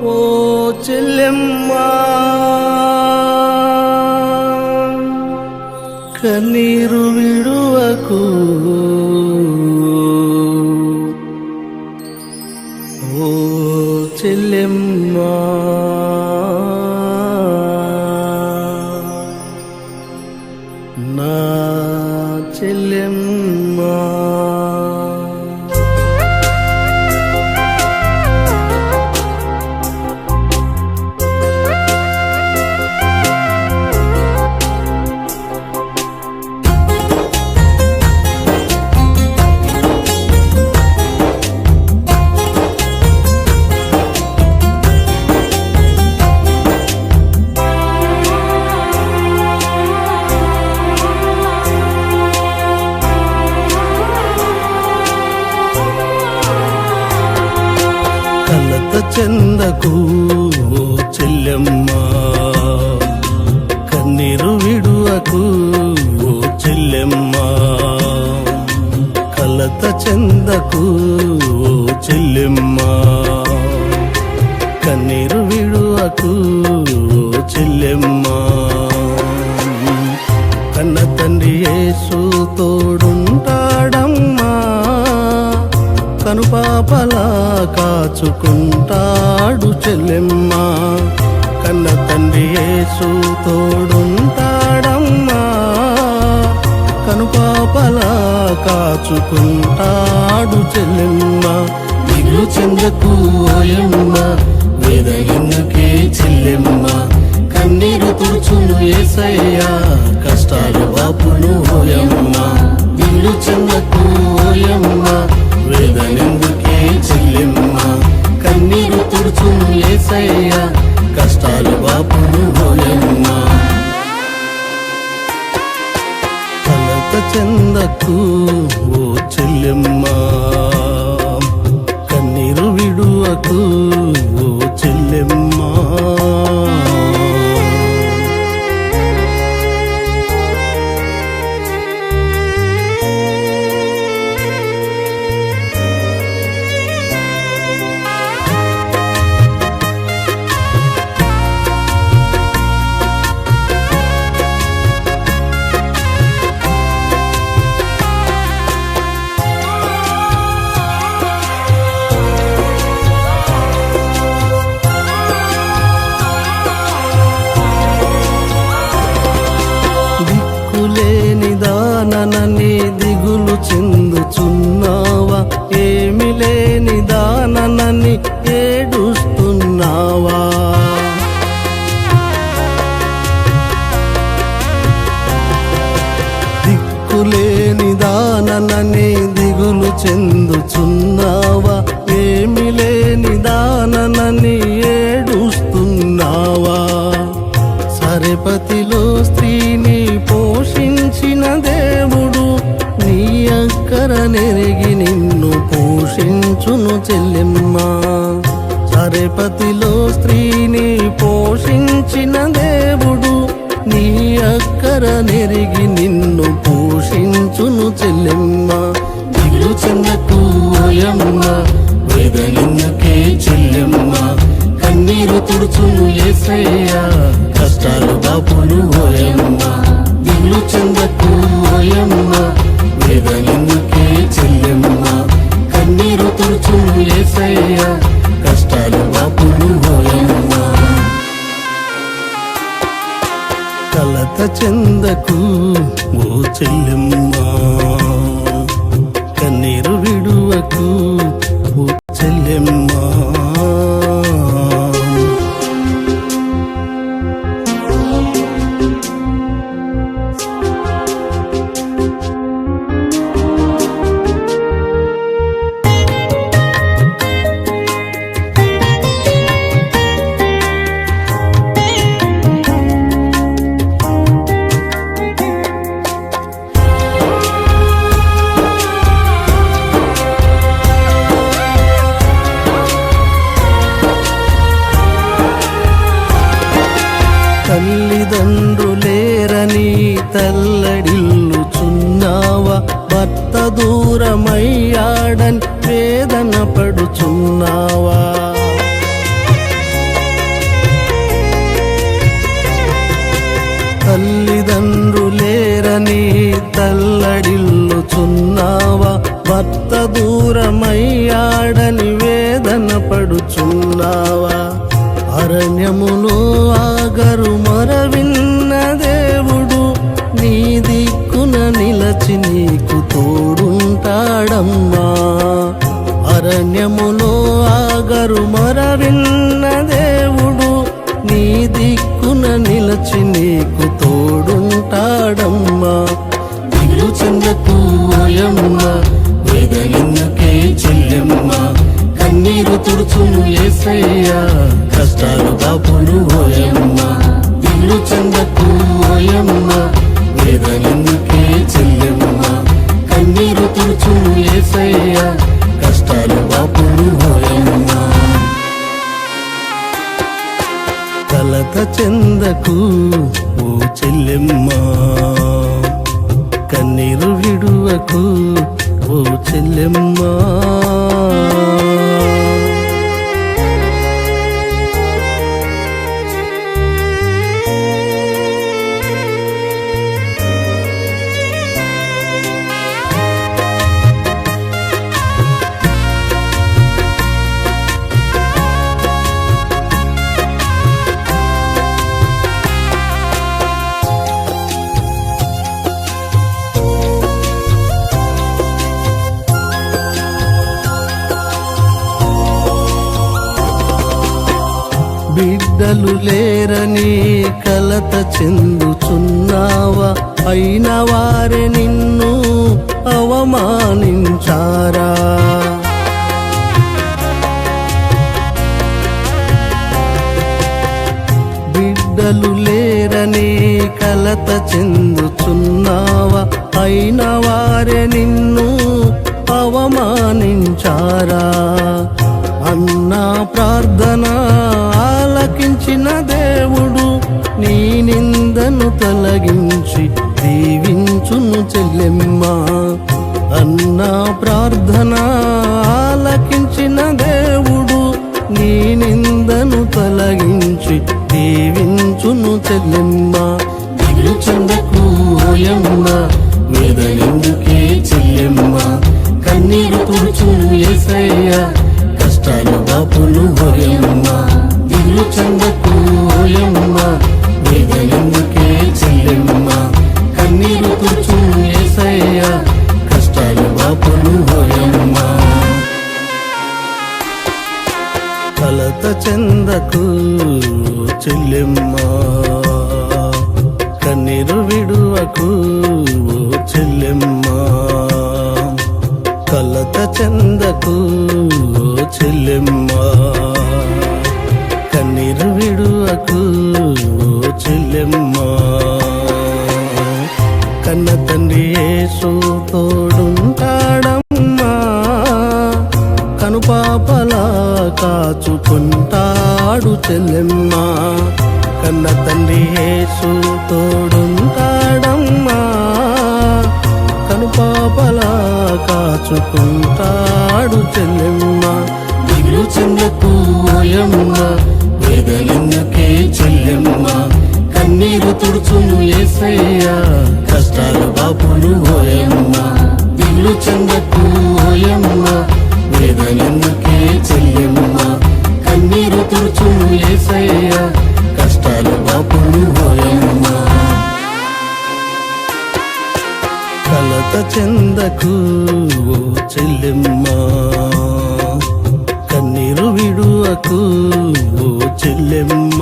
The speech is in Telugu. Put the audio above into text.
ఓ చెల్లెమ్మా కన్నీరు విడువకు, ఓ చెల్లెమ్మా నా చెల్లెమ్మా. చెందకు ఓ చెల్లెమ్మా కన్నీరు విడువకు, ఓ చెల్లెమ్మా కలత చెందకు, ఓ చెల్లెమ్మా కన్నీరు విడువకు, ఓ చెల్లెమ్మా. కన్న తండ్రి యేసు తోడుంటాడమ్మా, కనుపాపలా కాచుకుంటాడు చెల్లెమ్మా. కన్న తండ్రి యేసు తోడుంటాడమ్మా, కనుపాపలా కాచుకుంటాడు చెల్లెమ్మా. దిగులు చెందకు ఓయమ్మా, వేద ఎందుకే చెల్లెమ్మా, కన్నీరు తుడుచును యేసయ్యా, కష్టాలు బాపును ఓయమ్మా. దిగులు చెందకు ఓయమ్మా, వేదనెందుకే చెల్లెమ్మా, కన్నీరు తుడుచును యేసయ్యా, కష్టాలు బాపును ఓయమ్మా. కలత చెందకు ఓ చెల్లెమ్మా, కన్నీరు విడువకు, ఓ చెల్లెమ్మా. దానని దిగులు చెందుచున్నావా, ఏమి లేని దానని ఏడుస్తున్నావా. దిక్కులేని దానని దిగులు చెందుచున్నావా, ఏమి లేని దానని ఏడుస్తున్నావా. సరెపతిలో స్త్రీని పోషించిన దేవుడు, నీ అక్కర నెరిగి నిన్ను పోషించును చెల్లెమ్మా. సరెపతిలో స్త్రీని పోషించిన దేవుడు, నీ అక్కర నెరిగి నిన్ను పోషించును చెల్లెమ్మా. దిగులు చెందకు ఓయమ్మా, వేదనెందుకే చెల్లెమ్మా, కన్నీరు తుడుచును యేసయ్యా, కష్టాలు బాపును ఓయమ్మా. దిగులు చెందకు ఓయమ్మా, వేదనెందుకే చెల్లెమ్మా, కన్నీరు తుడుచును యేసయ్యా, కష్టాలు బాపును ఓయమ్మా. కలత చెందకు ఓ చెల్లెమ్మా, కన్నీరు విడువకు, ఓ చెల్లెమ్మా. తల్లిదండ్రులేరని తల్లడిల్లుచున్నావా, భర్త దూరమయ్యాడని వేదన పడుచున్నావా. తల్లిదండ్రులేరని తల్లడిల్లుచున్నావా, భర్త దూరమయ్యాడని వేదన పడుచున్నావా. అరణ్యములో ఆగరు మొరవిన్న దేవుడు నీ దిక్కున నిలచి నీకు తోడుంటాడమ్మా. అరణ్యములో ఆగరు మొరవిన్న దేవుడు నీ దిక్కున నిలచి నీకు తోడుంటాడమ్మా. దిగులు చెందకు ఓయమ్మ, వేదనెందుకే చెల్లెమ్మ, కన్నీరు తుడుచును యేసయ్యా, కష్టాలు బాపును ఓయమ్మ. దిగులు చెందకు ఓయమ్మ, వేదనెందుకే చెల్లెమ్మ, కన్నీరు తుడుచును యేసయ్యా, కష్టాలు బాపును ఓయమ్మ. కలత చెందకు ఓ చెల్లెమ్మ, కన్నీరు విడువకు ఓ చెల్లెమ్మ. బిడ్డలు లేరని కలత చెందుచున్నావా, అయిన వారే నిన్ను అవమానించారా. బిడ్డలు లేరని కలత చెందుచున్నావా, అయిన వారే నిన్ను అవమానించారా. అన్నా ప్రార్థన ఆలకించిన దేవుడు నీ నిందను తొలగించి దీవించును చెల్లెమ్మ. అన్నా ప్రార్థన ఆలకించిన దేవుడు నీ నిందను తొలగించి దీవించును చెల్లెమ్మ. దిగులు చెందకు ఓయమ్మ, వేదనెందుకే చెల్లెమ్మ, కన్నీరు తుడుచును యేసయ్యా, కష్టాలు బాపును ఓయమ్మ. దిగులు చెందకు ఓయమ్మ, వేదనెందుకే చెల్లెమ్మ, కన్నీరు తుడుచును యేసయ్యా, కష్టాలు బాపును ఓయమ్మ. కలత చెందకు చెల్లెమ్మ, కన్నీరు విడువకు చెల్లెమ్మ. కలత చెందకు చెల్లెమ్మ, కన్నీరు విడువకు చెల్లెమ్మ. కన్న తండ్రి యేసు తోడుంటాడమ్మా, కనుపాపలా కాచుకుంటాడు చెల్లెమ్మ. కన్న తండ్రి యేసు తోడుంటాడమ్మా, కనుపాపలా కాచుకుంటాడు చెల్లెమ్మ. దిగులు చెందకు ఓయమ్మ, వేదనెందుకే చెల్లెమ్మ, కన్నీరు తుడుచును యేసయ్యా, కష్టాలు బాపును ఓయమ్మ. దిగులు చెందకు ఓయమ్మ, వేదనెందుకే చెల్లెమ్మ, కన్నీరు తుడుచును యేసయ్యా, కష్టాలు బాపును ఓయమ్మ. కలత చెందకు ఓ చెల్లెమ్మ, కన్నీరు విడువకు ఓ చెల్లెమ్మ.